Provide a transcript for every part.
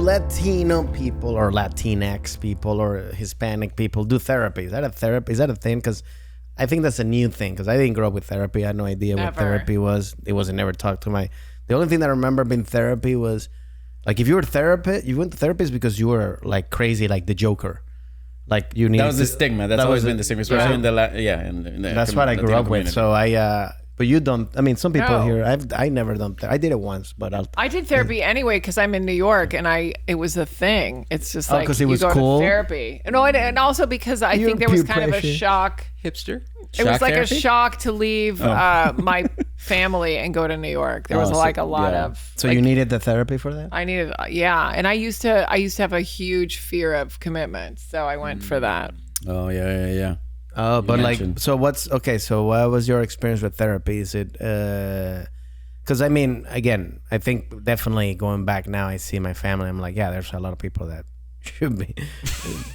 Latino people or Latinx people or Hispanic people do therapy? Is that a therapy? Is that a thing? Because I think that's a new thing. Because I didn't grow up with therapy. I had no idea what therapy was. It wasn't never talked to my. The only thing that I remember being therapy was like if you were a therapist, you went to therapist because you were like crazy, like the Joker. Like you need. That was the stigma. That's always been the stigma, especially in the that's what I grew up with. So but you don't. I mean, some people here. I never done. I did it once, but I did therapy anyway because I'm in New York and it was a thing. It's just like because it was you go cool. to therapy. No, and also because I think there was kind of a shock. Hipster. It was like a shock to leave my family and go to New York. There was a lot of. So you needed the therapy for that? I needed, and I used to have a huge fear of commitment, so I went for that. Oh yeah. Oh, but so what was your experience with therapy? Is it, because I mean, again, I think definitely going back now, I see my family, I'm like, yeah, there's a lot of people that should be.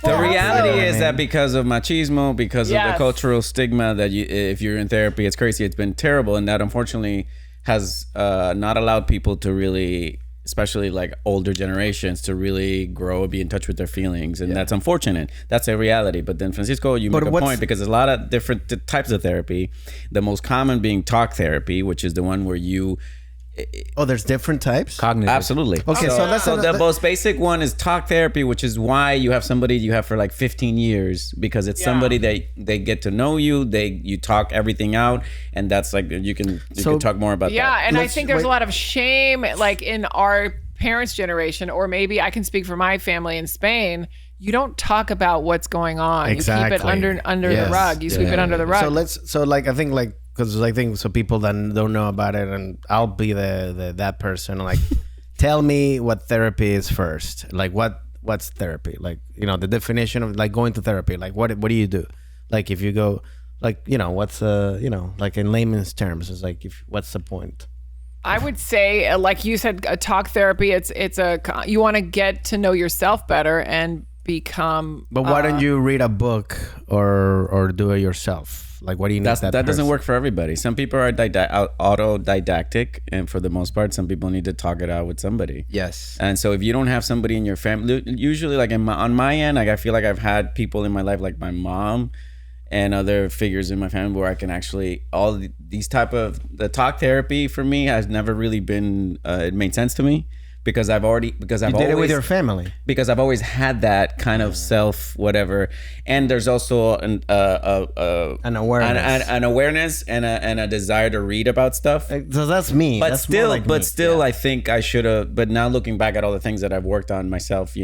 The reality is that because of machismo, because of the cultural stigma that if you're in therapy, it's crazy. It's been terrible. And that unfortunately has not allowed people to really, especially like older generations, to really grow and be in touch with their feelings. And that's unfortunate. That's a reality. But then Francisco, you make a point because there's a lot of different types of therapy. The most common being talk therapy, which is the one where you... Oh, there's different types? Cognitive. Absolutely. Okay, so the most basic one is talk therapy, which is why you have somebody you have for like 15 years because it's somebody that they get to know you, you talk everything out, and that's like you can talk more about that. Yeah, and I think there's a lot of shame like in our parents' generation, or maybe I can speak for my family in Spain. You don't talk about what's going on. Exactly. You keep it under the rug. You sweep it under the rug. Because I think so people that don't know about it, and I'll be that person. Like, tell me what therapy is first. Like, what's therapy? Like, the definition of like going to therapy. Like, what do you do? Like, if you go, like, what's like in layman's terms, is like, what's the point? I would say, like you said, a talk therapy. You want to get to know yourself better and become. But why don't you read a book or do it yourself? Like, what do you need? That doesn't work for everybody. Some people are autodidactic, and for the most part, some people need to talk it out with somebody. Yes. And so if you don't have somebody in your family, usually like on my end, like I feel like I've had people in my life, like my mom and other figures in my family, where I can actually these type of the talk therapy for me has never really been. It made sense to me. Because I've always did it with your family. Because I've always had that kind of self whatever, and there's also an awareness and a desire to read about stuff. So that's me. But that's still, I think I should have. But now looking back at all the things that I've worked on myself,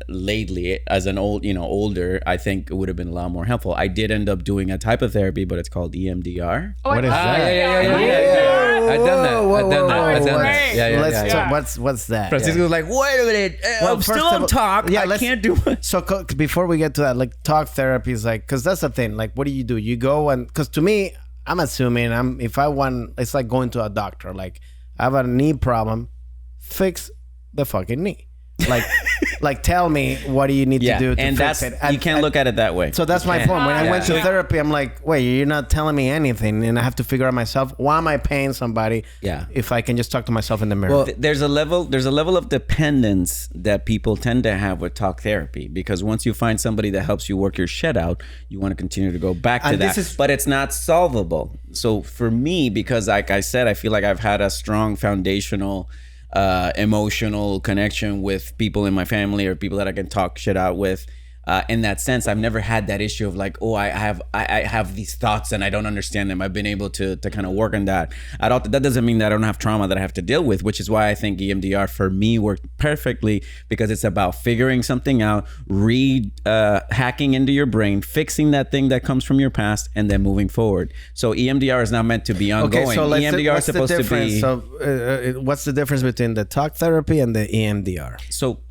lately as an older, I think it would have been a lot more helpful. I did end up doing a type of therapy, but it's called EMDR. What is that? Yeah. I've done that. Yeah. What's that? Francisco's like, wait a minute, I'm still on talk. Yeah, I can't do it. So before we get to that, like talk therapy is like, because that's the thing. Like, what do? You go and because to me, I'm assuming it's like going to a doctor. Like, I have a knee problem, fix the fucking knee. Like tell me what do you need to do to fix it. You can't look at it that way. So that's my point. When I went to therapy, I'm like, wait, you're not telling me anything, and I have to figure out myself. Why am I paying somebody? If I can just talk to myself in the mirror. Well, there's a level of dependence that people tend to have with talk therapy, because once you find somebody that helps you work your shit out, you want to continue to go back to that. But it's not solvable. So for me, because like I said, I feel like I've had a strong foundational emotional connection with people in my family or people that I can talk shit out with. In that sense, I've never had that issue of like, I have these thoughts and I don't understand them. I've been able to kind of work on that. That doesn't mean that I don't have trauma that I have to deal with, which is why I think EMDR for me worked perfectly, because it's about figuring something out, hacking into your brain, fixing that thing that comes from your past, and then moving forward. So EMDR is not meant to be ongoing. Okay, so EMDR is supposed to be. So what's the difference between the talk therapy and the EMDR? So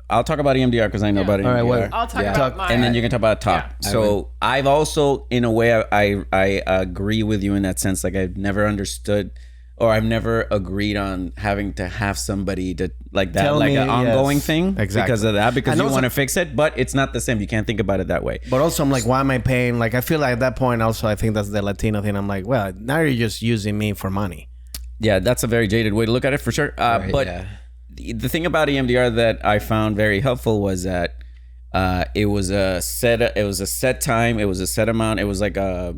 I'll talk about EMDR because I know about EMDR. All right, I'll talk about mine. And then you can talk about talk. Yeah. So I've also, in a way, I agree with you in that sense. Like, I've never understood, or I've never agreed on having to have somebody to like that, like an ongoing thing. Exactly. Because of that, because you want to fix it, but it's not the same. You can't think about it that way. But also, I'm like, why am I paying? Like, I feel like at that point, also, I think that's the Latino thing. I'm like, well, now you're just using me for money. Yeah, that's a very jaded way to look at it for sure. the thing about EMDR that I found very helpful was that it was a set time, it was a set amount, it was like but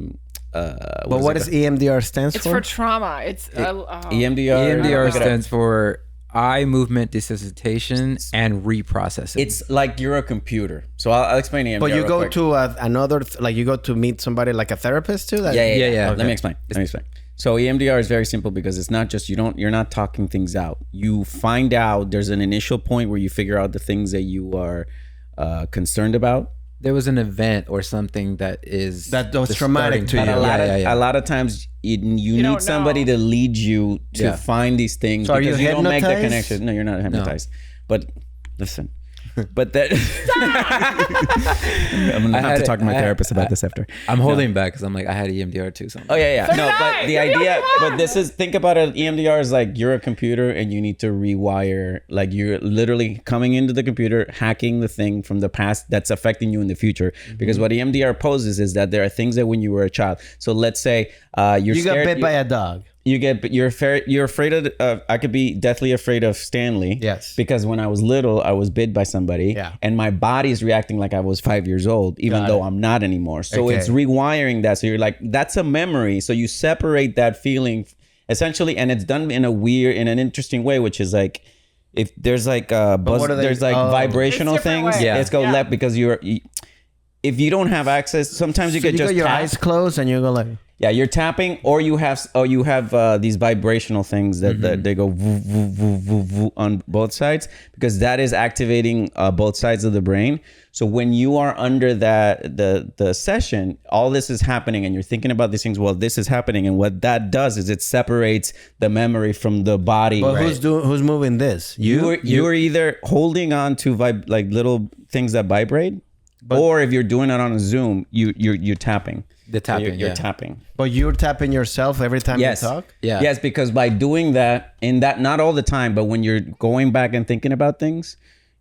what does EMDR stands for? It's for trauma. EMDR stands for eye movement desensitization and reprocessing. It's like you're a computer. So I'll explain EMDR. But you go to you go to meet somebody like a therapist too? Yeah. Okay. Let me explain. So EMDR is very simple because it's not just you're not talking things out. You find out there's an initial point where you figure out the things that you are concerned about. There was an event or something that was traumatic to you. A lot of times you need somebody to lead you to find these things, so because you don't make the hypnotized? connection. No, you're not hypnotized. But listen. But that I'm gonna have to talk to my therapist about this after. I'm holding back because I'm like, I had EMDR too. So Oh yeah. No, but the idea, but this is, think about it. EMDR is like you're a computer and you need to rewire. Like you're literally coming into the computer, hacking the thing from the past that's affecting you in the future. Because what EMDR poses is that there are things that when you were a child. So let's say you got bit by a dog. You're afraid of I could be deathly afraid of Stanley. Yes. Because when I was little, I was bit by somebody. Yeah. And my body's reacting like I was 5 years old, even though I'm not anymore. So it's rewiring that. So you're like, that's a memory. So you separate that feeling essentially, and it's done in an interesting way, which is like, if there's like there's like vibrational things. Ways. It's go left because if you don't have access, sometimes you could just got your tap. eyes closed and you go like. Yeah, you're tapping, or you have these vibrational things that they go voo, voo, voo, voo, voo on both sides, because that is activating both sides of the brain. So when you are under the session, all this is happening, and you're thinking about these things. Well, this is happening, and what that does is it separates the memory from the body. But who's moving this? You're either holding on to like little things that vibrate, or if you're doing it on a Zoom, you're tapping. The tapping, you're tapping. But you're tapping yourself every time you talk? Yeah. Yes, because by doing that, not all the time, but when you're going back and thinking about things,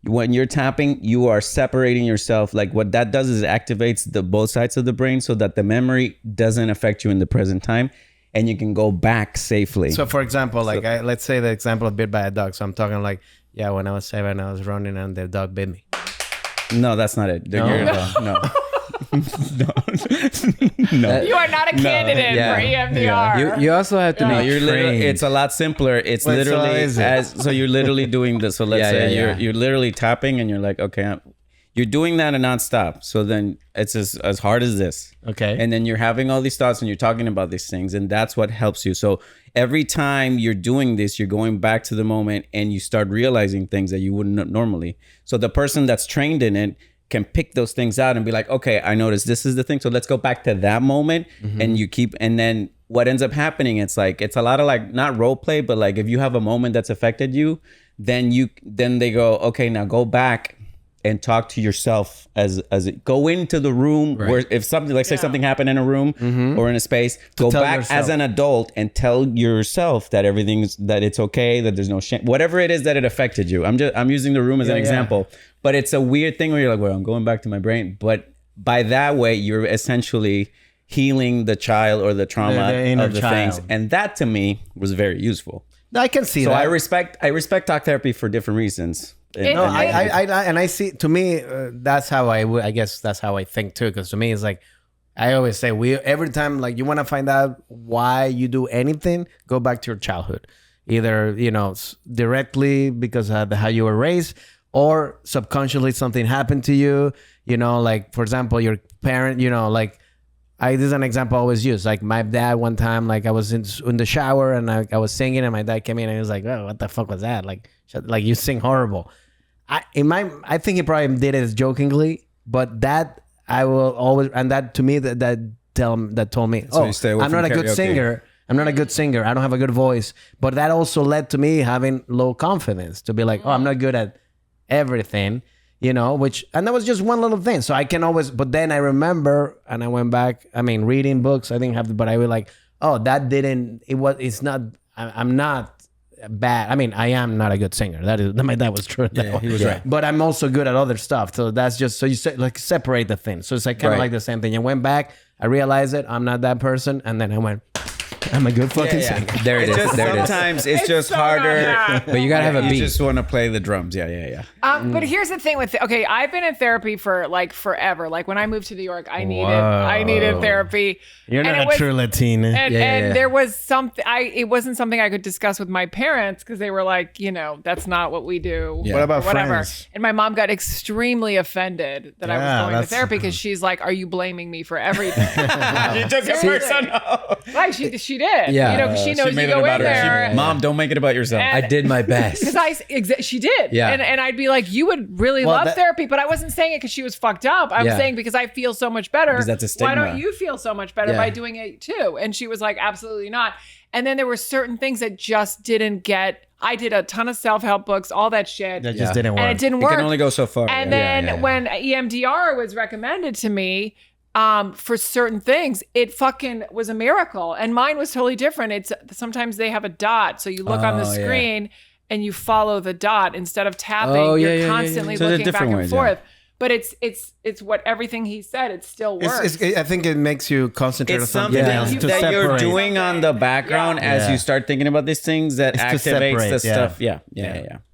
when you're tapping, you are separating yourself. Like what that does is it activates both sides of the brain so that the memory doesn't affect you in the present time, and you can go back safely. So for example, let's say the example of bit by a dog. So I'm talking like, when I was 7, I was running and the dog bit me. No, that's not it. No. No. You are not a candidate for EMDR. Yeah. You also have to make it's a lot simpler. It's so you're literally doing this. So let's say you're literally tapping and you're like, okay, you're doing that and nonstop. So then it's as hard as this. Okay. And then you're having all these thoughts and you're talking about these things, and that's what helps you. So every time you're doing this, you're going back to the moment and you start realizing things that you wouldn't normally. So the person that's trained in it can pick those things out and be like, okay, I noticed this is the thing. So let's go back to that moment. And then what ends up happening, it's a lot of like, not role play, but like if you have a moment that's affected you, then they go, okay, now go back and talk to yourself as go into the room where if something like say something happened in a room or in a space, go back yourself as an adult and tell yourself that that it's okay, that there's no shame, whatever it is that it affected you. I'm using the room as an example, but it's a weird thing where you're like, well, I'm going back to my brain, but by that way you're essentially healing the child or the trauma of the things, and that to me was very useful. I can see that. So I respect talk therapy for different reasons. I see. To me, that's how I guess that's how I think too. Because to me, it's like I always say, every time like you want to find out why you do anything, go back to your childhood, either directly because of how you were raised, or subconsciously something happened to you. Like for example, your parent. This is an example I always use. Like my dad, one time, like I was in the shower and I was singing, and my dad came in and he was like, "Oh, what the fuck was that? Like you sing horrible." I think he probably did it jokingly, but that I will always, and that to me that told me, I'm not a good singer. I'm not a good singer. I don't have a good voice. But that also led to me having low confidence, to be like, I'm not good at everything. And that was just one little thing. So I can always, but then I remember, and I went back, reading books, I didn't have to, but I was like, it's not, I'm not bad. I am not a good singer. That was true. Yeah, he was right. But I'm also good at other stuff. So that's just, so you separate the things. So it's like kind of like the same thing. I went back, I realized it, I'm not that person. And then I went, I'm a good fucking singer. There it is. Sometimes it's just so harder. But you gotta have a beat. You just want to play the drums. Yeah. But here's the thing with I've been in therapy for like forever. Like when I moved to New York, I needed therapy. You're not a true Latina. And there was something it wasn't something I could discuss with my parents because they were like, that's not what we do. Yeah. What about whatever. friends? And my mom got extremely offended that I was going to therapy because she's like, "Are you blaming me for everything?" You took it personal. Right? She did. Yeah. Because she knows you go in there. Mom, don't make it about yourself. I did my best. Because she did. Yeah. And I'd be like, you would really love therapy, but I wasn't saying it because she was fucked up. I'm saying because I feel so much better. Because that's a stigma. Why don't you feel so much better by doing it too? And she was like, absolutely not. And then there were certain things that just didn't get. I did a ton of self-help books, all that shit. That just didn't work. And it didn't work. It can only go so far. And then when EMDR was recommended to me, for certain things, it fucking was a miracle. And mine was totally different. It's sometimes they have a dot. So you look on the screen and you follow the dot instead of tapping. You're constantly looking back and forth. But it's what everything he said. It still works. I think it makes you concentrate on something else to that you're separate. doing on the background as you start thinking about these things that activates the stuff. Yeah.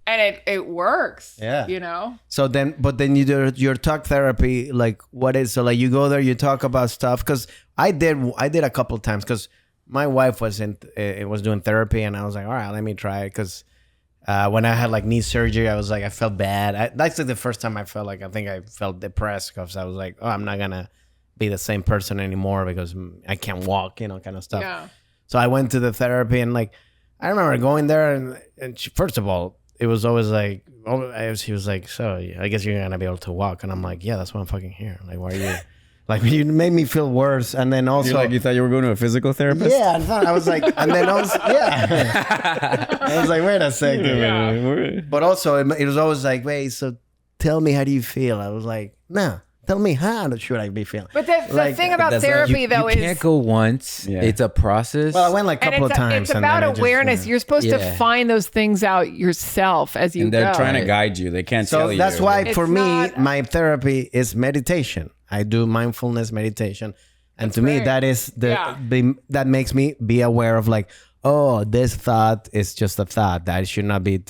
And it works. Yeah. So then you do your talk therapy. Like what is so like you go there, you talk about stuff because I did a couple of times because my wife was doing therapy and I was like, all right, let me try it because. When I had like knee surgery, I was like, I felt bad. That's like the first time I felt like, I think I felt depressed because I was like, oh, I'm not going to be the same person anymore because I can't walk, kind of stuff. Yeah. So I went to the therapy and like, I remember going there and she, first of all, it was always like, she was like, so I guess you're going to be able to walk. And I'm like, yeah, that's why I'm fucking here. Like, why are you... Like you made me feel worse, and then also you thought you were going to a physical therapist. Yeah, I was like, and then also I was like, wait a second. Yeah. But also it was always like, wait, so tell me how do you feel? I was like, nah, tell me how should I be feeling? But the thing about therapy though is you can't go once. Yeah. It's a process. Well, I went like a couple of times. It's about awareness. You're supposed to find those things out yourself as you go. And they're trying to guide you. They can't tell you. So that's why for me, my therapy is meditation. I do mindfulness meditation. And to me, that is that makes me be aware of like, oh, this thought is just a thought. That should not be,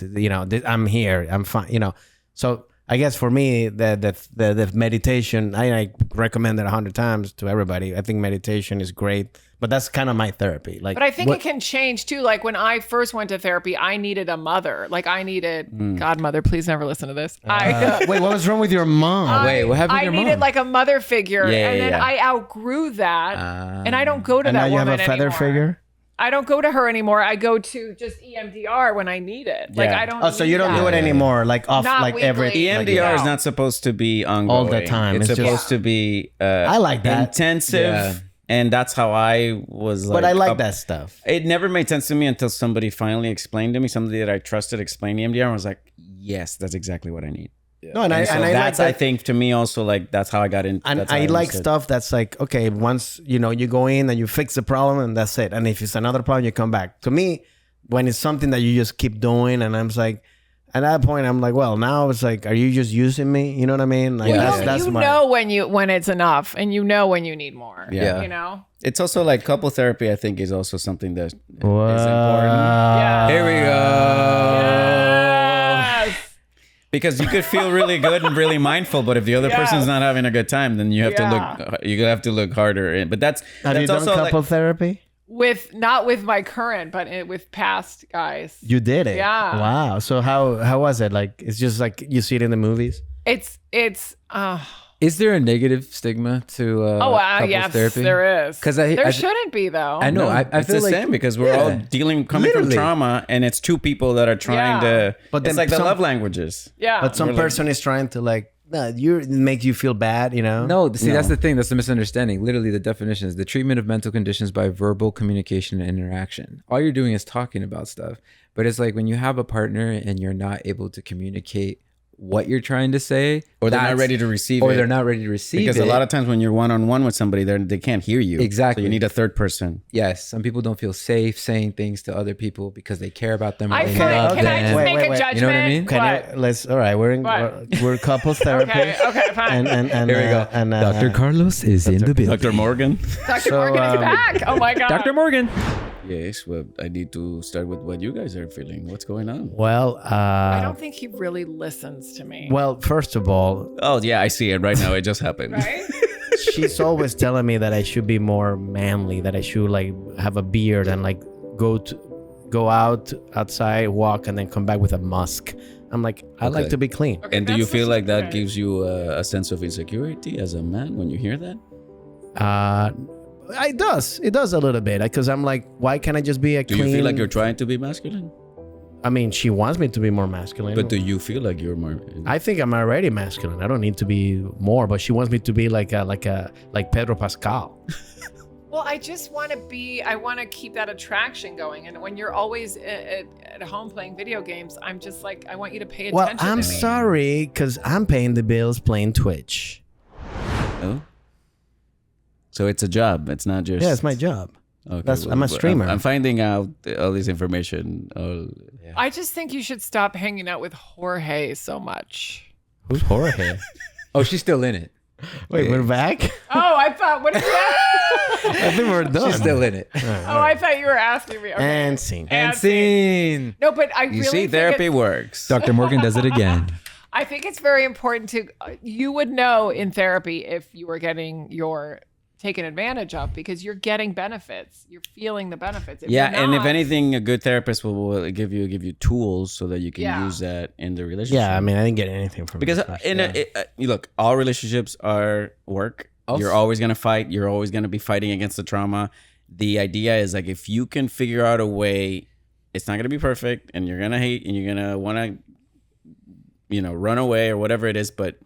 I'm here. I'm fine, So I guess for me, the meditation, I recommend it 100 times to everybody. I think meditation is great, but that's kind of my therapy. Like, but I think it can change too. Like when I first went to therapy, I needed a mother. Like I needed, God, mother, please never listen to this. Wait, what was wrong with your mom? Wait, what happened to your mom? I needed like a mother figure, and then I outgrew that, and I don't go to that woman anymore. And now you have a feather figure? I don't go to her anymore. I go to just EMDR when I need it. Like I don't. Oh, so you don't do it anymore? Like off, not like every EMDR is not supposed to be ongoing all the time. It's supposed to be. I like that intensive, and that's how I was. Like, but I like that stuff. It never made sense to me until somebody finally explained to me. Somebody that I trusted explained EMDR, and I was like, "Yes, that's exactly what I need." No, and I that's like that. I think to me also like that's how I got in. And I like stuff that's like, okay, once you go in and you fix the problem and that's it. And if it's another problem, you come back. To me, when it's something that you just keep doing, and I'm like, at that point, I'm like, well, now it's like, are you just using me? You know what I mean? Like that's know when it's enough, and you know when you need more. Yeah. It's also like couple therapy. I think is also something that is important. Yeah. Here we go. Because you could feel really good and really mindful, but if the other person's not having a good time, then you have to look harder. But have you done couple therapy? Not with my current, but with past guys. You did it. Yeah. Wow. So how was it? Like it's just like you see it in the movies. Is there a negative stigma to couples therapy? There is. Because there shouldn't be though. I know. I feel the same because we're all coming from trauma, and it's two people that are trying to. But it's like the love languages. Yeah. But some person is trying to like. No, it makes you feel bad, No, that's the thing. That's the misunderstanding. Literally, the definition is the treatment of mental conditions by verbal communication and interaction. All you're doing is talking about stuff. But it's like when you have a partner and you're not able to communicate what you're trying to say, or they're not ready to receive it, or they're not ready to receive it. Because a lot of times when you're one-on-one with somebody, they can't hear you. Exactly. So you need a third person. Yes. Some people don't feel safe saying things to other people because they care about them. Can I just make a judgment? You know what I mean? All right, we're couples therapy. Okay, fine. And here we go. And Dr. Carlos is in the building. Dr. Morgan. Dr. Morgan is back. Oh my God. Dr. Morgan. Yes, well, I need to start with what you guys are feeling. What's going on? Well, I don't think he really listens to me. well, first of all, Oh, yeah, I see it right now. It just happened. Right? she's always telling me that I should be more manly, that I should like have a beard and like go outside, walk, and then come back with a musk. I'm like, I like to be clean. And do you feel like that gives you a sense of insecurity as a man when you hear that? It does a little bit, because I'm like, why can't I just be a Do clean? you feel like you're trying to be masculine? I mean, she wants me to be more masculine. But do you feel like you're more? I think I'm already masculine. I don't need to be more, but she wants me to be like Pedro Pascal. Well, I just want to be, I want to keep that attraction going. And when you're always at home playing video games, I'm just like, I want you to pay attention Well, I'm to me. sorry, because I'm paying the bills playing Twitch. Oh? So it's a job. It's not just... Yeah, it's my job. Okay, I'm a streamer. I'm finding out all this information. I just think you should stop hanging out with Jorge so much. Who's Jorge? Oh, she's still in it. Wait, we're back? Oh, I thought, what is that? I think we're done. She's still in it. Oh, I thought you were asking me. Okay. And scene. And scene. No, but I You really see, think therapy works. Dr. Morgan does it again. I think it's very important to, you would know in therapy if you were getting your taken advantage of, because you're getting benefits. You're feeling the benefits. If Yeah, you're and if not- anything, a good therapist will give you tools so that you can use that in the relationship. Yeah, I mean, I didn't get anything from because you look, all relationships are work. You're always gonna fight. You're always gonna be fighting against the trauma. The idea is like, if you can figure out a way, it's not gonna be perfect, and you're gonna hate, and you're gonna want to, run away or whatever it is, but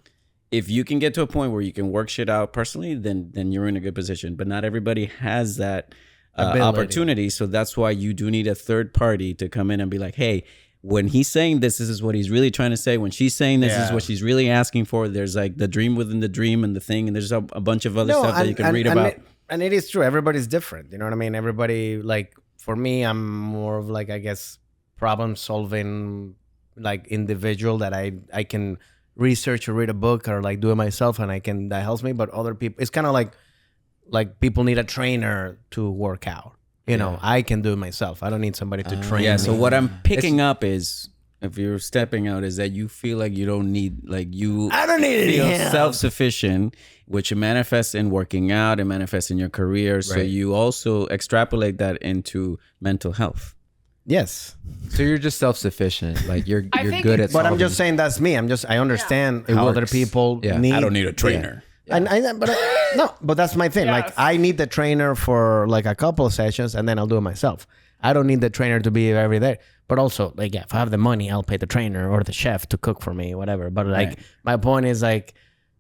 if you can get to a point where you can work shit out personally, then you're in a good position. But not everybody has that opportunity. So that's why you do need a third party to come in and be like, hey, when he's saying this is what he's really trying to say. When she's saying this is what she's really asking for. There's like the dream within the dream and the thing. And there's a bunch of other stuff that you can read about. And it is true. Everybody's different. You know what I mean? Everybody, like, for me, I'm more of like, I guess, problem solving, like, individual that I can research or read a book or like do it myself, and that helps me. But other people, it's kind of like people need a trainer to work out. You know, I can do it myself. I don't need somebody to train me. So what I'm picking up is, if you're stepping out, is that you feel like you don't need, like I don't need feel help. Self-sufficient, which manifests in working out and manifests in your career. Right. So you also extrapolate that into mental health. Yes. So you're just self-sufficient. Like you're good at. But I'm just saying that's me. I understand how other people need. I don't need a trainer. Yeah. But that's my thing. Yes. Like, I need the trainer for like a couple of sessions, and then I'll do it myself. I don't need the trainer to be every day. But also, like, if I have the money, I'll pay the trainer or the chef to cook for me, whatever. But like, my point is like,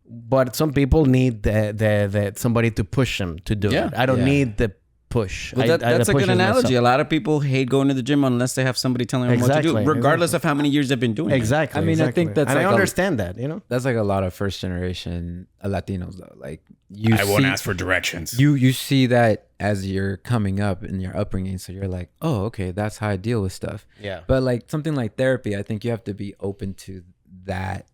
but some people need the somebody to push them to do it. I don't need the push. Well, that's a good analogy. Myself. A lot of people hate going to the gym unless they have somebody telling them what to do, regardless of how many years they've been doing it. Exactly. I mean, I think that's. And like I understand that. That's like a lot of first generation Latinos though. Like I won't ask for directions. You see that as you're coming up in your upbringing, so you're like, oh, okay, that's how I deal with stuff. Yeah. But like something like therapy, I think you have to be open to that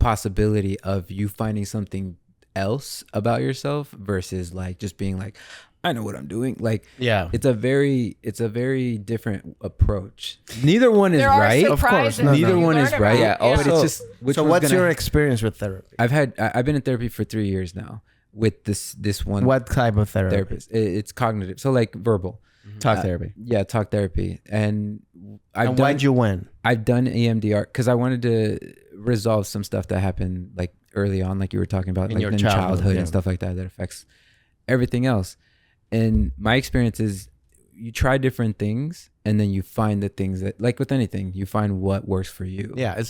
possibility of you finding something else about yourself versus like just being like, I know what I'm doing. Like, it's a very different approach. Neither one is right. Of course, neither one is right. Yeah. But it's just. So what's your experience with therapy? I've been in therapy for 3 years now with this one. What type of therapy? Therapist. It's cognitive. So like verbal. Talk therapy. Yeah, talk therapy. And why'd you win? I've done EMDR because I wanted to resolve some stuff that happened like early on, like you were talking about, like in childhood and stuff like that affects everything else. And my experience is you try different things and then you find the things that, like with anything, you find what works for you. Yeah.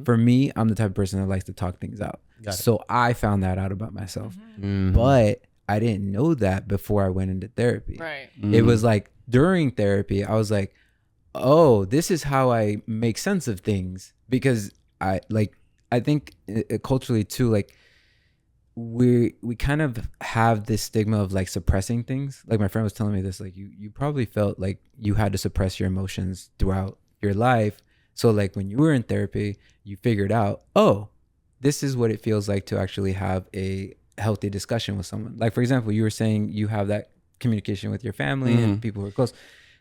For me, I'm the type of person that likes to talk things out. So I found that out about myself. Mm-hmm. But I didn't know that before I went into therapy. Right. Mm-hmm. It was like during therapy, I was like, oh, this is how I make sense of things. Because I think culturally too, like, we kind of have this stigma of like suppressing things. Like my friend was telling me this, like you probably felt like you had to suppress your emotions throughout your life. So like when you were in therapy, you figured out, oh, this is what it feels like to actually have a healthy discussion with someone. Like for example, you were saying you have that communication with your family and people who are close.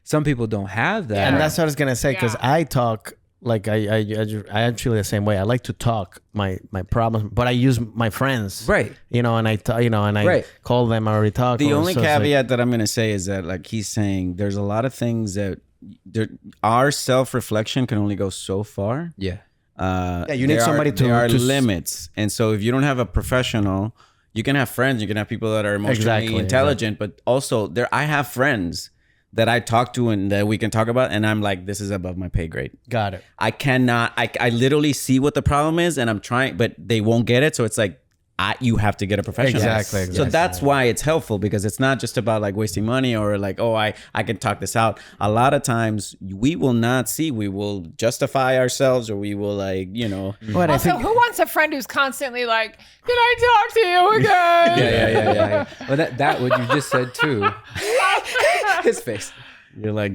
some people don't have that. And that's what I was gonna say, because I talk like I actually the same way. I like to talk my problems, but I use my friends, right? And I call them. I already talk. The only caveat that I'm gonna say is that, like he's saying, there's a lot of things that our self-reflection can only go so far. Yeah, you need somebody to. There are limits, and so if you don't have a professional, you can have friends. You can have people that are emotionally intelligent, but also I have friends that I talk to and that we can talk about, and I'm like, this is above my pay grade. Got it. I cannot. I literally see what the problem is, and I'm trying, but they won't get it. So it's like, you have to get a professional. Exactly. So that's why it's helpful, because it's not just about like wasting money or like, oh, I can talk this out. A lot of times we will not see. We will justify ourselves, or we will like, But also, who wants a friend who's constantly like, "Can I talk to you again?" Yeah. Well, that what you just said too. His face. You're like,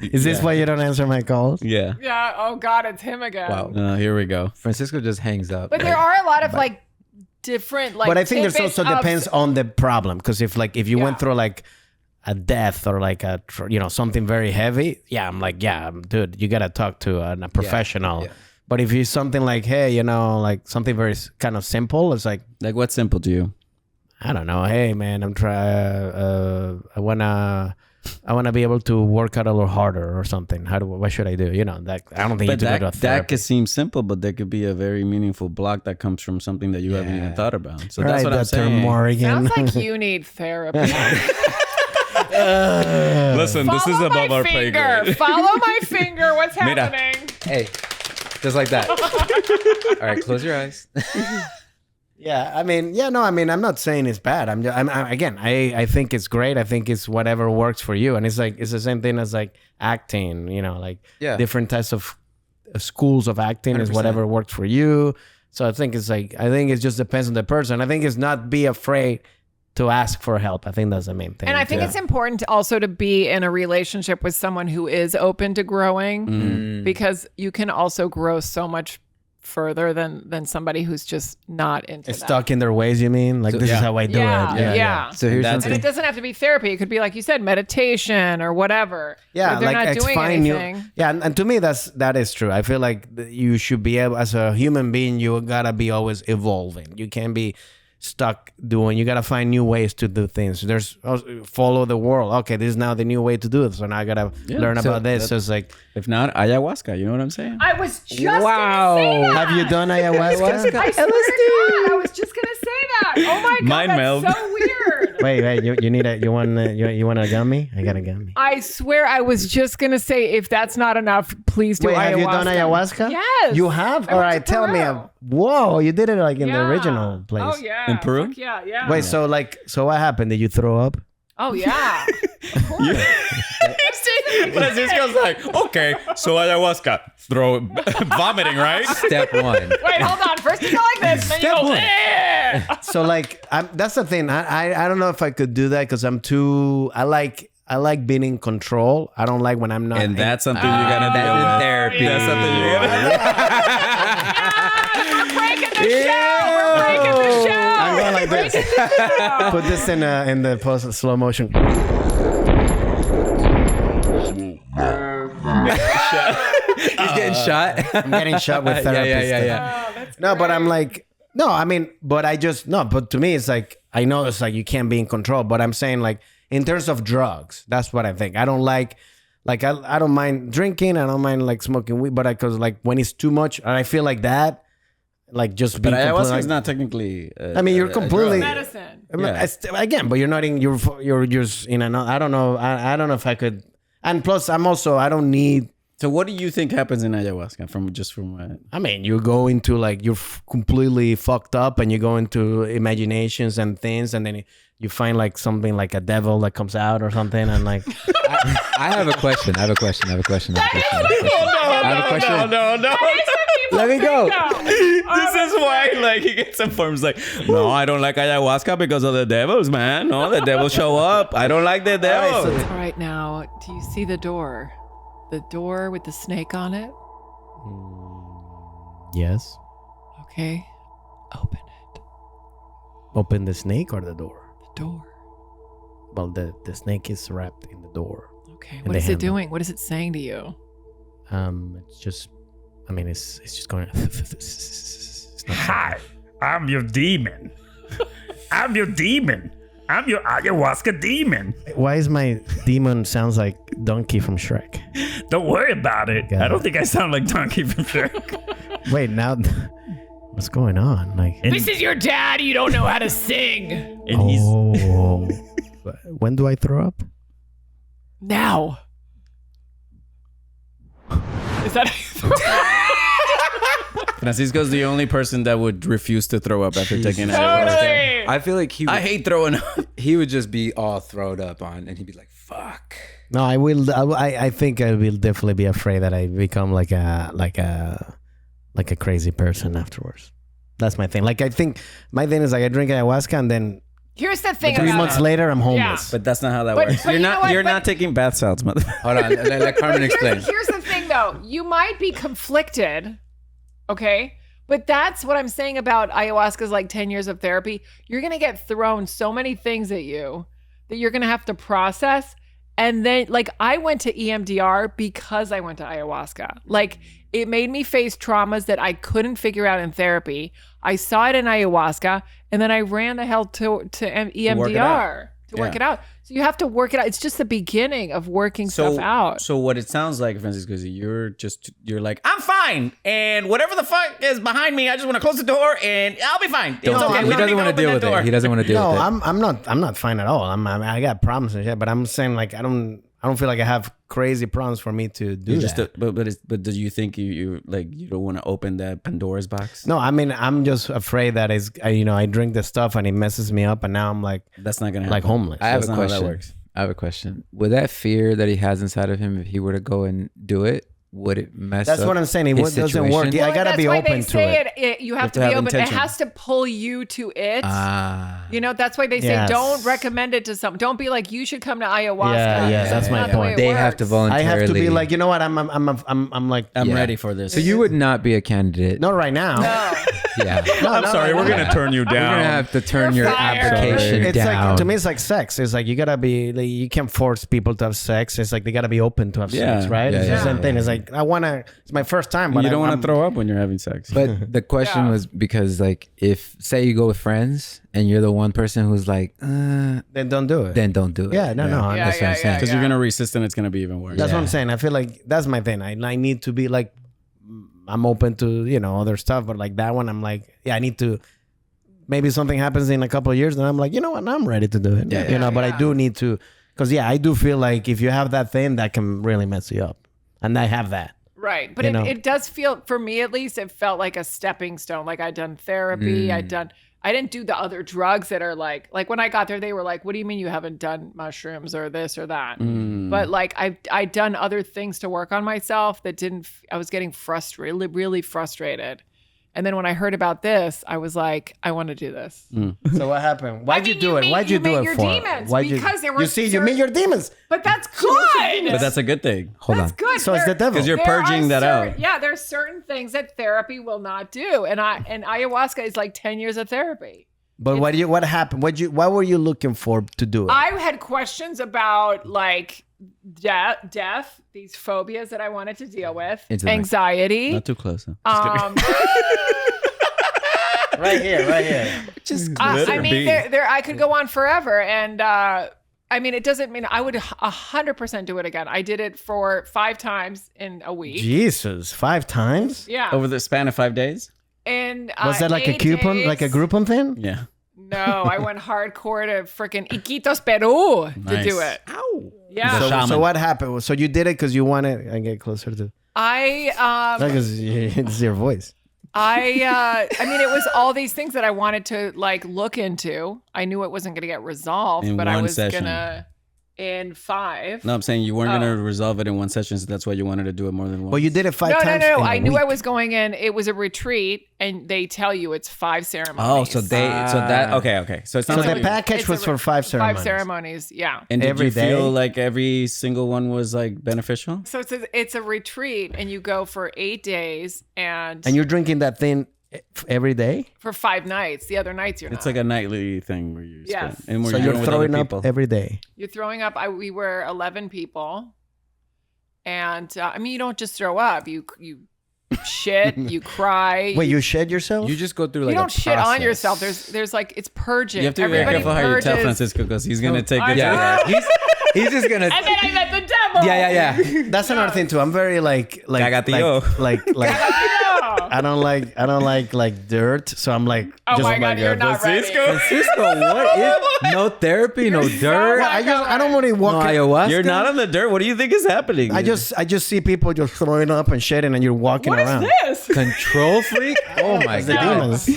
is this why you don't answer my calls? Yeah. Yeah. Oh God, it's him again. Wow. Here we go. Francisco just hangs up. But there are a lot of like different like. But I think there's also depends on the problem, because if you went through like a death or like a something very heavy, I'm like, dude, you gotta talk to a professional. Yeah. But if it's something like, hey, like something very kind of simple, it's like what's simple to you? I don't know. Hey, man, I wanna be able to work out a little harder or something. What should I do? That I don't think you need to go to a therapy. That could seem simple, but there could be a very meaningful block that comes from something that you haven't even thought about. So that's what I'm saying. Sounds like you need therapy. Listen, this is above our pay grade. Follow my finger. What's happening? Hey, just like that. All right, close your eyes. Yeah, I'm not saying it's bad. I think it's great. I think it's whatever works for you. And it's the same thing as like acting, different types of schools of acting 100%. Is whatever works for you. So I think it just depends on the person. I think it's not be afraid to ask for help. I think that's the main thing. And I think it's important also to be in a relationship with someone who is open to growing, because you can also grow so much further than somebody who's just not into stuck in their ways. You mean like this is how I do it? Yeah. So here's and it doesn't have to be therapy. It could be like you said, meditation or whatever. Yeah, they're not doing anything. And to me that is true. I feel like you should be able, as a human being, you gotta be always evolving. You can't be stuck doing. You gotta find new ways to do things. There's follow the world. Okay, this is now the new way to do it. So now I gotta learn about this. So it's like, if not ayahuasca, you know what I'm saying? I was just gonna say that. Have you done ayahuasca? I swear to God, I was just gonna say that. Oh my God, that's so weird. Wait, you want a gummy? I got a gummy. I swear I was just gonna say, if that's not enough, please do ayahuasca. Have you done ayahuasca? Yes. You have? All right, tell me. Whoa, you did it like in the original place. Oh yeah. In Peru? Yeah. Wait, so what happened? Did you throw up? Oh yeah. Francisco's like, okay, so ayahuasca, vomiting, right? Step one. Wait, hold on. First you go like this, then you go. So like, that's the thing. I don't know if I could do that, because I'm too. I like being in control. I don't like when I'm not. And that's something you gotta deal with. Therapy. That's something you gotta. We're breaking the show. We're breaking the show. I'm going like this. Put this in the post slow motion. He's getting shot. I'm getting shot with therapy. Yeah. No, but I'm like, but to me it's like, I know it's like you can't be in control, but I'm saying like in terms of drugs, that's what I think. I don't like I don't mind drinking, I don't mind like smoking weed, but because like when it's too much, and I feel like that, like just being. But ayahuasca is not technically. You're completely medicine. Again, but you're not in. You're just in another. I don't know. I don't know if I could. And plus, I don't need. So what do you think happens in ayahuasca from what? You go into like, you're completely fucked up, and you go into imaginations and things, and then you find like something like a devil that comes out or something, and like. I have a question. No. Let me go. This is why like he gets informed like, no, I don't like ayahuasca because of the devils, man. No, the devils show up. I don't like the devil. All right, now, do you see the door? The door with the snake on it? Yes. Okay. Open it. Open the snake or the door? The door. Well, the snake is wrapped in the door. Okay. What is it doing? What is it saying to you? It's just, I mean, it's just going. It's not Hi, I'm your demon. I'm your demon. I'm your ayahuasca demon. Why is my demon sounds like Donkey from Shrek? Don't worry about it. God. I don't think I sound like Donkey from Shrek. Wait, now, what's going on? Like, This is your dad. You don't know how to sing. And he's when do I throw up? Now. Is that Francisco's the only person that would refuse to throw up after taking ayahuasca. totally? I feel like I hate throwing up. he would just be all throwed up on, and he'd be like, "Fuck." No, I will. I think I will definitely be afraid that I become like a crazy person afterwards. That's my thing. Like, I think my thing is like I drink ayahuasca and then Here's the thing. 3 months later I'm homeless. But that's not how that But- works. but you know what? You're But- not taking bath salts, motherfucker. Hold on, let Carmen explain. Here's the thing, though. You might be conflicted, okay? But that's what I'm saying about ayahuasca's like 10 years of therapy. You're going to get thrown so many things at you that you're going to have to process. And then, like, I went to EMDR because I went to ayahuasca. Like, it made me face traumas that I couldn't figure out in therapy. I saw it in ayahuasca, and then I ran the hell to EMDR to work it out. So you have to work it out. It's just the beginning of working stuff out. So what it sounds like, Francisco, is you're like, I'm fine, and whatever the fuck is behind me, I just want to close the door, and I'll be fine. It's okay. He doesn't want to deal with it. He doesn't want to deal No, with it. I'm not fine at all. I got problems and shit, but I'm saying like I don't feel like I have crazy problems for me to do that. But do you think you don't want to open that Pandora's box? No, I mean I'm just afraid that I drink this stuff and it messes me up, and now I'm like That's not gonna happen. like homeless. I have That's a not how that question. works. I have a question. Would that fear that he has inside of him, if he were to go and do it, would it mess That's up what I'm saying. It his doesn't work. situation? Yeah, I gotta that's be why open they to say it. You have to to be have open. intention. It has to pull you to it. You know, that's why they say Yes. don't recommend it to some. Don't be like, you should come to ayahuasca. Yeah, that's my not the way point. it They have to works. I voluntarily. have to be like, you know what? I'm like I'm Yeah. ready for this. So you would not be a candidate. not right now. No. Yeah. I'm sorry, we're gonna turn you We're gonna down. have to turn You're your fired. application It's down. like, to me, it's like sex. It's like you gotta be. Like, you can't force people to have sex. It's like they gotta be open to have Yeah. sex, right? Yeah, It's the yeah, same yeah, thing. yeah. It's like I wanna. It's my first time, but you don't want I'm- to throw up when you're having sex. But the question Yeah. was because, like, if say you go with friends and you're the one person who's like, Then don't do it. then don't do it. Yeah, no. That's what I'm yeah, saying. Because you're gonna resist and it's gonna be even worse. That's what Yeah. I'm saying. I feel like that's my thing. I need to be like, I'm open to other stuff, but like that one, I'm like, yeah, I need to. Maybe something happens in a couple of years, and I'm like, you know what, I'm ready to do it. Yeah, But I do need to, because I do feel like if you have that thing, that can really mess you up, and I have that. Right. But You know. it does feel, for me at least, it felt like a stepping stone. Like I'd done therapy. I didn't do the other drugs that are like when I got there, they were like, what do you mean you haven't done mushrooms or this or that? But like I'd done other things to work on myself that I was getting frustrated, really frustrated. And then when I heard about this, I was like, I want to do this. So what happened? Why'd you do it? meet- Why'd you do meet it your for? demons Why'd because there were you see, you meet your demons. But that's good. But that's a good thing. Hold That's on. good. So it's the devil. 'Cause you're There are purging that certain- out. Yeah, there's certain things that therapy will not do, and ayahuasca is like 10 years of therapy. But what happened? What were you looking for to do it? I had questions about like death, these phobias that I wanted to deal with, Into the mic. anxiety. Not too close. Huh? right here. Just I mean, there I could go on forever, and I mean, it doesn't mean I would 100% do it again. I did it for 5 times in a week. Jesus, 5 times? Yeah. over the span of 5 days. And Was that like a 8 coupon, days. like a Groupon thing? Yeah. No, I went hardcore to freaking Iquitos, Peru to Nice. do it. Ow. Yeah. The shaman. So what happened? So you did it because you wanted. I get closer to. Because it's your voice. I mean, it was all these things that I wanted to like look into. I knew it wasn't going to get resolved, In but I one was session. gonna in 5. No, I'm saying you weren't gonna resolve it in one session, so that's why you wanted to do it more than once. But you did it 5 No. times. in a I knew week. I was going in. It was a retreat, and they tell you it's 5 ceremonies. Oh, so that okay. So it's So not the like package It's was a for 5 ceremonies. 5 ceremonies, yeah. and did every you day? feel like every single one was like beneficial? So it's a retreat, and you go for 8 days, and And you're drinking that thing Every day? For 5 nights. The other nights you're not. It's like a nightly thing where you Yes. spend. And where So you're throwing up people. every day? You're throwing up. We were 11 people. And I mean, you don't just throw up. You shit, you cry. Wait, you shed yourself? You just go through like you don't a shit on process. yourself. There's like, it's purging. You have to be very careful how you tell Francisco because he's going to take it. Yeah. He's just gonna. And then I met the devil. Yeah. That's another thing too. I'm very like I don't like dirt, so I'm like. Oh my God, you're not ready. Francisco, what is no therapy, no dirt? I don't want to walk. No ayahuasca. You're not on the dirt. What do you think is happening? I just see people just throwing up and shitting, and you're walking What around. is this? Control freak. Oh my The god. demons.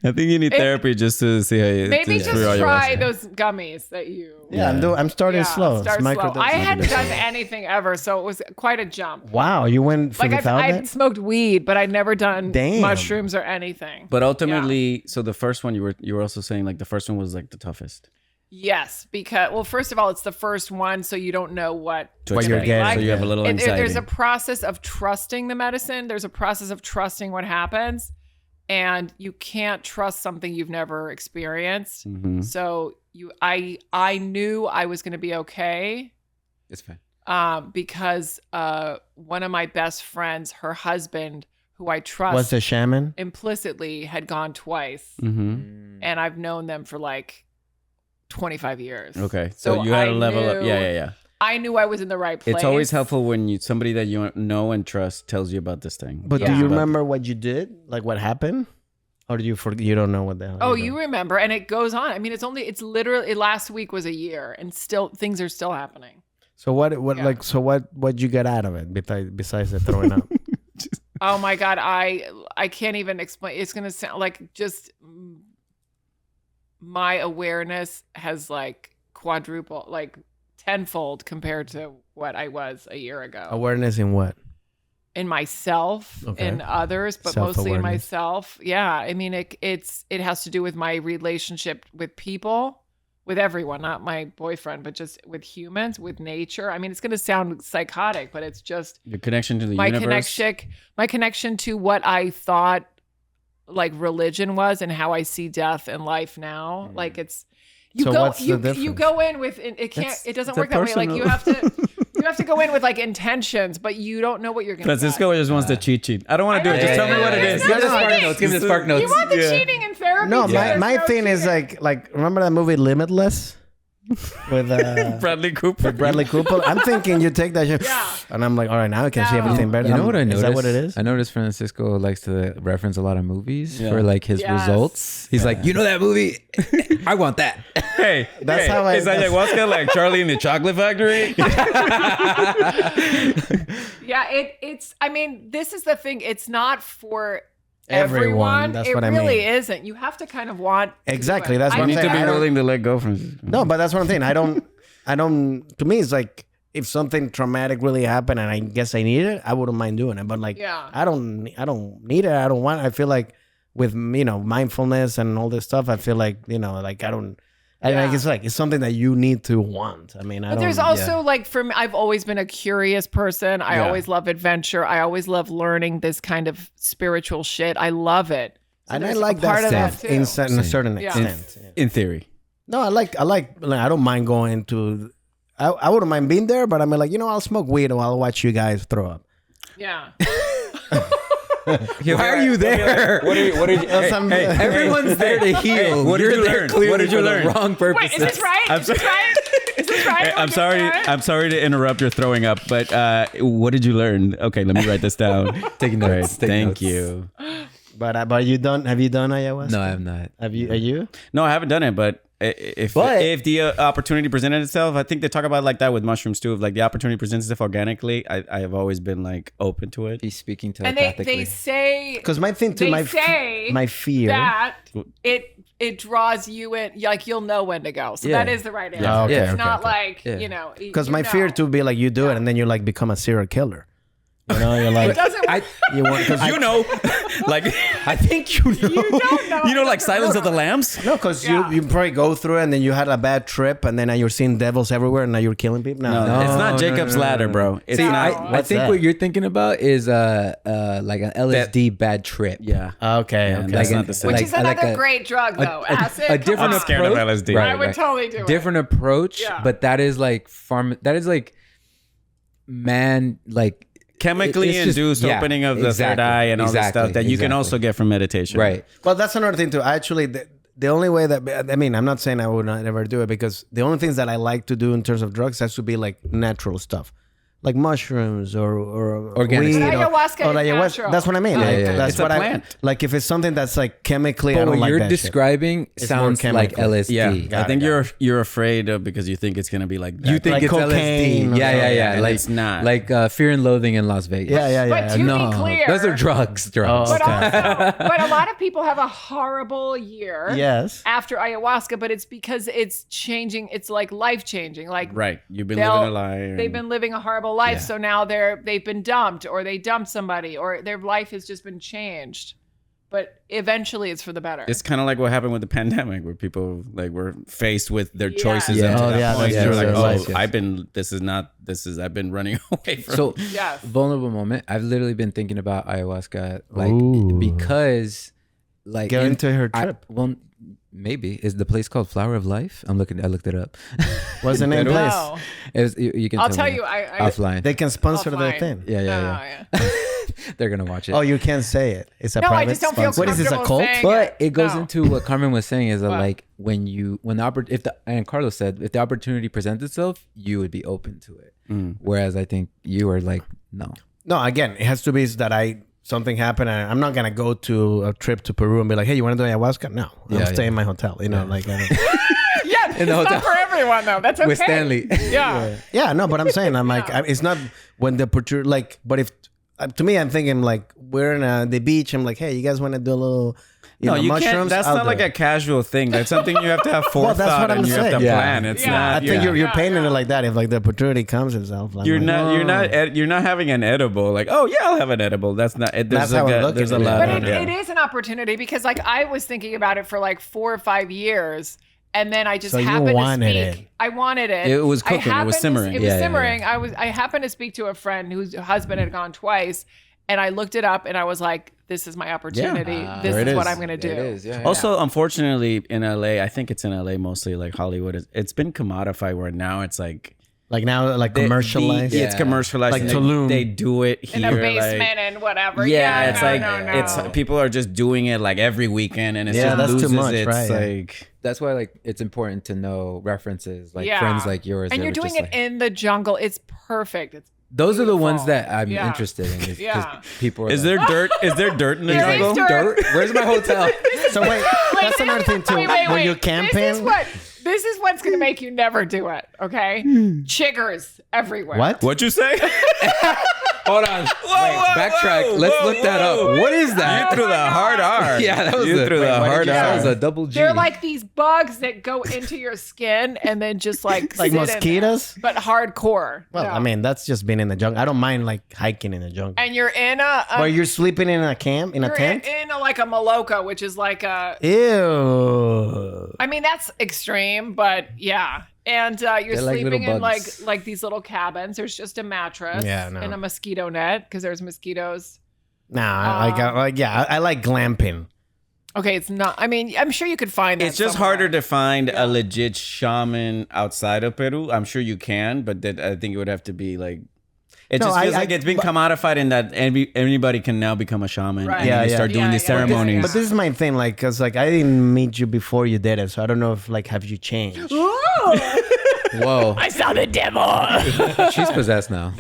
I think you need therapy just to see how you. Maybe to just through try ayahuasca. those gummies that you. Yeah, I'm starting slow. Start It's slow. microdose. I hadn't done anything ever, so it was quite a jump. Wow, you went Like without I'd that? smoked weed, but I'd never done Damn. mushrooms or anything. But ultimately, so the first one you were also saying like the first one was like the toughest. Yes, because first of all, it's the first one, so you don't know what What you're getting. like. So you have a little And anxiety. there's a process of trusting the medicine. There's a process of trusting what happens, and you can't trust something you've never experienced. Mhm. So I knew I was going to be okay. It's fine. Because one of my best friends, her husband, who I trust Was the shaman? implicitly, had gone twice, Mm-hmm. and I've known them for like 25 years. Okay, so you had a level up. Yeah. I knew I was in the right place. It's always helpful when somebody that you know and trust tells you about this thing. But do Yeah. you remember what you did? Like what happened? Or do you forget? You don't know what the hell? Oh, did? you remember, and it goes on. I mean, it's literally last week was a year, and still things are still happening. So what you get out of it besides the throwing up? Oh my God, I can't even explain. It's gonna sound like just my awareness has like quadrupled, like tenfold compared to what I was a year ago. Awareness in what? In myself, Okay. in others, but mostly in Self-awareness. myself. Yeah, I mean, it has to do with my relationship with people, with everyone, not my boyfriend, but just with humans, with nature. I mean, it's going to sound psychotic, but it's just Your connection to the my universe. connection to what I thought like religion was and how I see death and life now. Like it's So what's the you difference? go in with it doesn't work that way. Like you have to go in with like intentions, but you don't know what you're going to Francisco just wants the cheat sheet. I don't want to do it. Just tell me what it is. Give me the spark notes. Give me the spark notes. You want the cheating in therapy? No, too. my There's no thing is cheating. like remember that movie Limitless with Bradley Cooper. Bradley Cooper? I'm thinking you take that shit, Yeah. and I'm like, all right, now I can see everything better. You know what I noticed? Is that what it is? I noticed Francisco likes to reference a lot of movies Yeah. for like his Yes. results. He's like, you know that movie? I want that. Hey, That's how I- Is ayahuasca like Charlie in the Chocolate Factory? Yeah, it's. I mean, this is the thing. It's not for Everyone, everyone. that's it what I really mean. isn't. You have to kind of want. to do Exactly, it. that's I what I'm You need saying. to be I don't- willing to let go from. No, but that's what I'm saying. I don't. To me, it's like if something traumatic really happened, and I guess I need it, I wouldn't mind doing it. But like, Yeah. I don't need it. I don't want. I feel like with mindfulness and all this stuff, I feel like like I don't. I Yeah. like it's like it's something that you need to want. I mean, I But don't. there's also like for me, I've always been a curious person. I Yeah. always love adventure. I always love learning this kind of spiritual shit. I love it. So and I there's a like that part of stuff too. in a certain Yeah. extent. Yeah. In theory. No, I like. I don't mind going to. I wouldn't mind being there, but I'm like, I'll smoke weed or I'll watch you guys throw up. Yeah. Why are you there? What did you? Hey, Everyone's there to heal. what did You're you there learn? clearly What did you for the learn? wrong purposes. Wait, is this right? I'm Is this sorry. right? Is this right? Hey, I'm sorry to interrupt your throwing up, but what did you learn? Okay, let me write this down. Taking notes. Take Thank notes. you. But you done? Have you done ayahuasca? No, I'm not. Have you? Are you? No, I haven't done it, but if the opportunity presented itself, I think they talk about it like that with mushrooms too. If like the opportunity presents itself organically, I have always been like open to it. He's speaking And telepathically. they say Because my thing too, they say my fear. that it draws you in, like you'll know when to go. So Yeah. that is the right answer. Oh, okay, It's okay, not okay. like Yeah. Because my fear to be like you do it and then you like become a serial killer. You know, you're like, It doesn't work. you want, cause You know, like I think you know. You don't know. You know, like Silence of the Lambs. no, because Yeah. you probably go through it and then you had a bad trip and then now you're seeing devils everywhere and now you're killing people. No, it's not Jacob's Ladder, bro. It's See, not. I think that? what you're thinking about is like an LSD bad trip. Yeah. Okay, Yeah, okay. that's Like not the same. Which is like another a- great drug, though. Acid. a different come on. scared of approach. LSD. I would totally do it. Different approach, Yeah. but that is like that is like like Chemically it's just- induced yeah, opening of the third exactly, eye and all this exactly, stuff that you can exactly. also get from meditation. right. Well, that's another thing too. Actually, the only way that I mean, I'm not saying I would not ever do it because the only things that I like to do in terms of drugs has to be like natural stuff, like mushrooms or Organic weed stuff. But ayahuasca is natural. That's what I mean. Yeah, like, yeah, yeah. That's It's what a I plant. like. If it's something that's like chemically, I But don't what like you're that shit. describing It's sounds more like chemical. LSD. Yeah, I think you're afraid of because you think it's gonna be like that. You think Like it's cocaine LSD? or Yeah, something. yeah. And Like it's not. Like Fear and Loathing in Las Vegas. Yeah. But to No, be clear, those are drugs. Drugs. Oh, But okay. also, but a lot of people have a horrible year. Yes. After ayahuasca, but it's because it's changing. It's like life changing. Like right. You've been they'll- living a lie. they've been living a horrible life, Yeah. so now they've been dumped, or they dumped somebody, or their life has just been changed. But eventually, it's for the better. It's kind of like what happened with the pandemic, where people like were faced with their Yes. choices. Yeah. up to Oh, that yeah, point. that's They're true. like, Yes, oh, yes. I've been running away from. So Yes. vulnerable moment. I've literally been thinking about ayahuasca, like Ooh. because, like, Get into her trip. Well, maybe is the place called Flower of Life. I looked it up. What's the name Peru? place? No. You can. I'll tell tell me you. I offline. They can sponsor the offline. thing. Yeah, Oh, yeah. They're gonna watch it. Oh, you can't say it. It's a No, I private just don't feel sponsor. What is this, a comfortable cult? saying But it goes No. into what Carmen was saying is that What? like when and Carlos said if the opportunity presents itself, you would be open to it. Whereas I think you are like no. No, again, it has to be that something happened and I'm not gonna go to a trip to Peru and be like, hey, you want to do ayahuasca? No, I'm Yeah, staying yeah. in my hotel. You know, like I don't, Yeah, it's the hotel. not for everyone though. That's okay. With Stanley. Yeah. yeah, no, but I'm saying I'm like it's not when the opportunity like, but if to me I'm thinking like we're in the beach. I'm like, hey, you guys want to do a little, you know, you mushrooms? can't. That's I'll not do like it. a casual thing. That's something you have to have forethought that's what I'm and you have to saying. Yeah. plan. It's Yeah. not. I think you're Yeah. painting it like that. If like the opportunity comes itself, I'm You're like, you're not having an edible. Like, oh yeah, I'll have an edible. That's not. There's That's how like I'm looking there's a at it. lot. But of, it is an opportunity because like I was thinking about it for like 4 or 5 years. And then I just So you happened to wanted speak. it. I wanted it. It was I cooking. It was happened to- simmering. It was Yeah, yeah, simmering. I happened to speak to a friend whose husband had gone twice, and I looked it up, and I was like, "This is my opportunity. This there is it what is. I'm going to do." It is, yeah. Also, unfortunately, in LA, I think it's in LA mostly, like Hollywood. It's been commodified where now it's like now like commercialized. It's commercialized. Like and Tulum. They do it here. In a basement like, and whatever. yeah, it's no, like no. it's people are just doing it like every weekend, and it's Yeah, just that's too loses much, its right, yeah. like. That's why like it's important to know references, like Yeah. friends like yours. And that you're are doing just, it like- in the jungle. It's perfect. It's Those are the ones beautiful. that I'm Yeah. interested in. Because Yeah. people are Is like, there dirt? Is there dirt in the There is jungle? dirt. Where's my hotel? So wait, that's another thing too. When you're camping, This is what's going to make you never do it. Okay, chiggers everywhere. what? What'd you say? Hold on. Wait, backtrack. Let's look that up. What is that? You threw the hard R. Yeah, that was you the- threw wait, the what did hard you say? That was R. a double G. They're like these bugs that go into your skin and then just like Like sit in there. mosquitoes? But hardcore. Well, Yeah. I mean, that's just being in the jungle. I don't mind like hiking in the jungle. and you're in a But you're sleeping in a camp, in a you're tent? in a, like a maloca, which is like a. Ew. I mean, that's extreme, but yeah. And you're They're like sleeping little in bugs. like these little cabins. There's just a mattress Yeah, no. and a mosquito net because there's mosquitoes. Nah, I like glamping. Okay, it's not. I mean, I'm sure you could find that. It's just somewhere. harder to find a legit shaman outside of Peru. I'm sure you can, but I think it would have to be like. It No, just feels I- like it's been commodified in that anybody can now become a shaman Right. and Yeah, then you yeah. start doing Yeah, these yeah, ceremonies. yeah. But this is my thing, like, cause like I didn't meet you before you did it, so I don't know if like have you changed? Ooh, Whoa. I saw the devil. She's possessed now.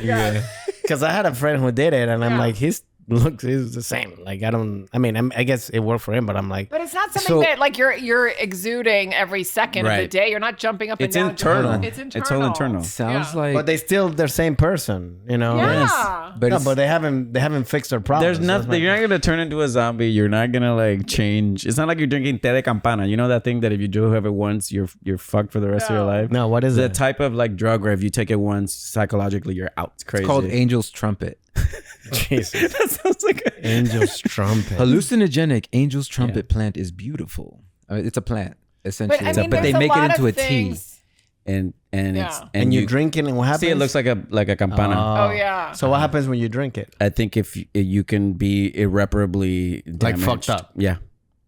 Cause I had a friend who did it, and I'm Yeah. like, he's looks is the same. Like I guess it worked for him, but I'm like, but it's not something that like you're exuding every second of the day. You're not jumping up and down. Internal. It's internal. It's all internal. Sounds like, but they still the same person, you know. Yeah. But they haven't fixed their problems. There's nothing. You're not gonna turn into a zombie. You're not gonna like change. It's not like you're drinking té de campana. You know that thing that if you do have it once, you're fucked for the rest of your life. No, what is the it? type of like drug where if you take it once, psychologically you're out. It's crazy. it's called Angel's Trumpet. Jesus. That sounds like Angel's Trumpet. Hallucinogenic Angel's Trumpet plant is beautiful. I mean, it's a plant essentially, but they make it into a tea. and it's and you drink it and what happens? See, it looks like a campana. Oh yeah. So what happens when you drink it? I think if you can be irreparably damaged. Like fucked up. Yeah.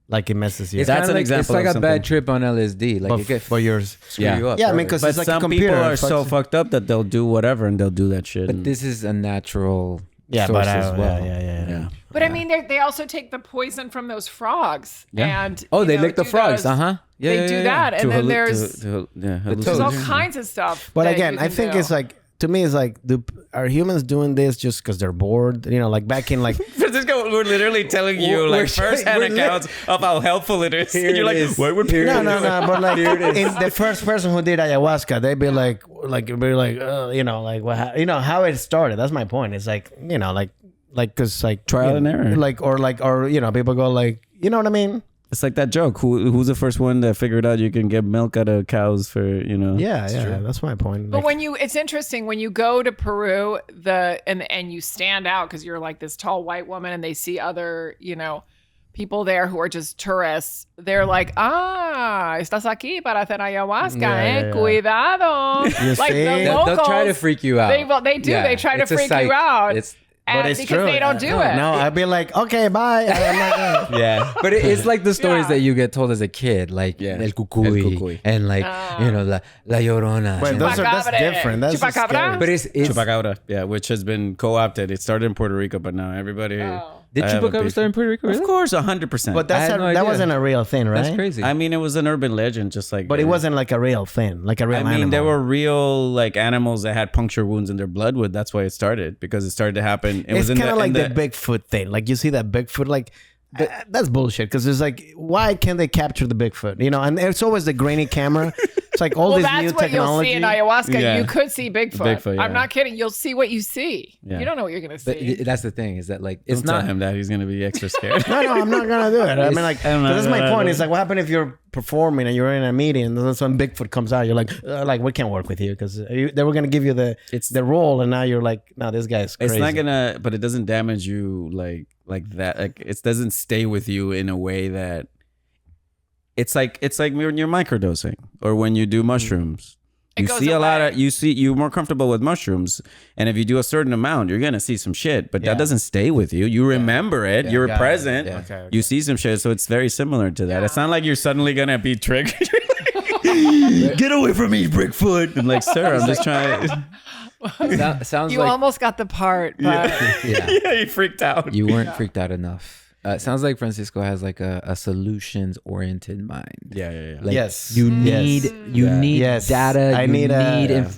Like it messes you. It's That's an like, example. It's like of a bad trip on LSD. Like it gets for yours. screw you up. Yeah, I mean, because But it's like some a computer. people are so fucked up that they'll do whatever and they'll do that shit. But this is a natural yeah, source but as well. Yeah. But I mean, they also take the poison from those frogs. Yeah. And They lick the frogs. Yeah, they do that, and then there's all hallucinate. kinds of stuff. But that again, you I can think do. it's like, to me, it's like, are humans doing this just because they're bored? You know, like back in like... Francisco, we're literally telling you like first-hand accounts of how helpful it is. And you're like, why would people No, but like in the first person who did ayahuasca, they'd be like, you know, like what, you know, how it started. That's my point. It's like, you know, like, cause like Trial and error. or you know, people go like, you know what I mean? It's like that joke. Who's the first one that figured out you can get milk out of cows for, you know? Yeah, that's my point. But Like, it's interesting when you go to Peru, and you stand out because you're like this tall white woman, and they see other, you know, people there who are just tourists. They're like, estás aquí para hacer ayahuasca, cuidado. You like see? the locals, They'll try to freak you out. They do. Yeah, they try to it's a freak psych. you out. but it's because true. they don't do it. No, I'd be like, okay, bye. I'm not gonna. Yeah. But it's like the stories that you get told as a kid, like Yeah. El Cucuy, El Cucuy. and like you know La Llorona. Wait, that's different. That's Chupacabra? scary. But it's Chupacabra, yeah, which has been co-opted. It started in Puerto Rico, but now everybody... did I have a Chupacabra piece- start in Puerto Rico? Really? Of course, 100%. But I had no idea. that wasn't a real thing, right? That's crazy. I mean, it was an urban legend, just like... But it wasn't like a real thing, like a real animal. there were real like animals that had puncture wounds in their bloodwood. That's why it started, because it started to happen. It's kind of like the Bigfoot thing. Like you see that Bigfoot, like that's bullshit. Because it's like, why can't they capture the Bigfoot? You know, and it's always the grainy camera. It's like all this new that's what technology. you'll see in ayahuasca. Yeah. You could see Bigfoot. Bigfoot, yeah. I'm not kidding. You'll see what you see. Yeah. You don't know what you're gonna But see. that's the thing, is that like it's Don't tell not him that he's gonna be extra scared. No, I'm not gonna do it. I mean, like, that's my point. It's like, what happened if you're performing and you're in a meeting and then some Bigfoot comes out? You're like, we can't work with you because they were gonna give you the role, and now you're like, no, this guy's crazy. It's not gonna, but it doesn't damage you like that. Like it doesn't stay with you in a way that it's like when you're microdosing or when you do mushrooms. You goes see a lot away. of you're more comfortable with mushrooms, and if you do a certain amount, you're gonna see some shit. But that doesn't stay with you. You remember it. You're got it. present. Yeah. Okay. You see some shit, so it's very similar to that. It's not like you're suddenly gonna be triggered. Get away from me, Bigfoot! I'm like, sir, I'm just trying. sounds you like almost got the part, but yeah. Yeah, he freaked out. You weren't freaked out enough. It sounds like Francisco has like a solutions oriented mind. Yeah. Like Yes. you Yes. need Yes. data. I need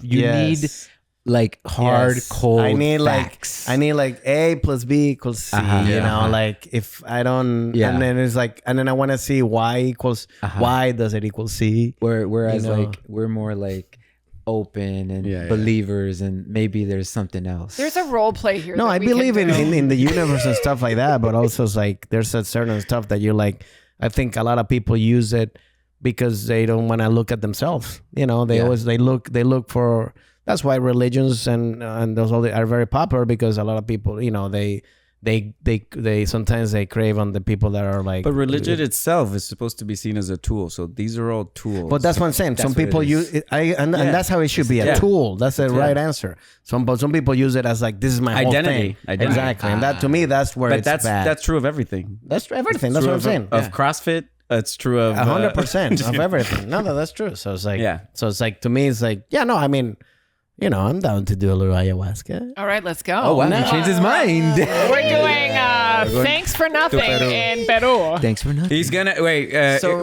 need like hard cold I need facts. like A plus B equals C. You know, like if I don't, and then it's like, and then I want to see Y equals Y. Does it equal C? Whereas you know. like we're more like open and believers, and maybe there's something else. there's a role play here. No, that I we can believe in do. the universe and stuff like that, but also it's like there's a certain stuff that you're like, I think a lot of people use it because they don't want to look at themselves. You know, they always they look for. That's why religions and those all are very popular, because a lot of people, you know, they sometimes they crave on the people that are like. But religion itself is supposed to be seen as a tool. So these are all tools. But that's what I'm saying. Some people use it, and that's how it should be, a tool. That's the right answer. Some people use it as like, this is my whole Identity. thing. Exactly. And that, to me, that's where it's bad. That's true of everything. That's everything. That's what I'm saying. Of CrossFit, it's true of 100% of everything. No, that's true. So it's like, So it's like, to me, it's like, no, I mean, you know, I'm down to do a little ayahuasca. All right, let's go. Oh wow, he changed his mind. We're doing Thanks for Nothing in Peru. Thanks for nothing. He's gonna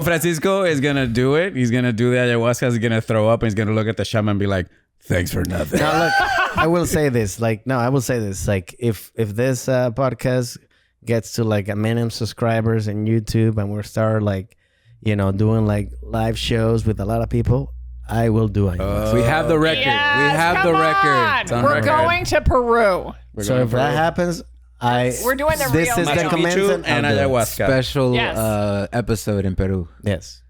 Francisco is gonna do it. He's gonna do the ayahuasca. He's gonna throw up and he's gonna look at the shaman and be like, "Thanks for nothing." Now look, I will say this. Like, no, I will say this. Like, if this podcast gets to like 1 million subscribers in YouTube and we start like, you know, doing like live shows with a lot of people, I will do it. We have the record. Yes, we have the record. We're going to Peru. So if that happens, we're doing the real this is the commencement and ayahuasca special episode in Peru. Yes.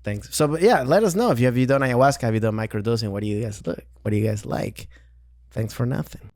Thanks. So, but yeah, let us know if you have done ayahuasca, have you done microdosing? What do you guys like? Thanks for nothing.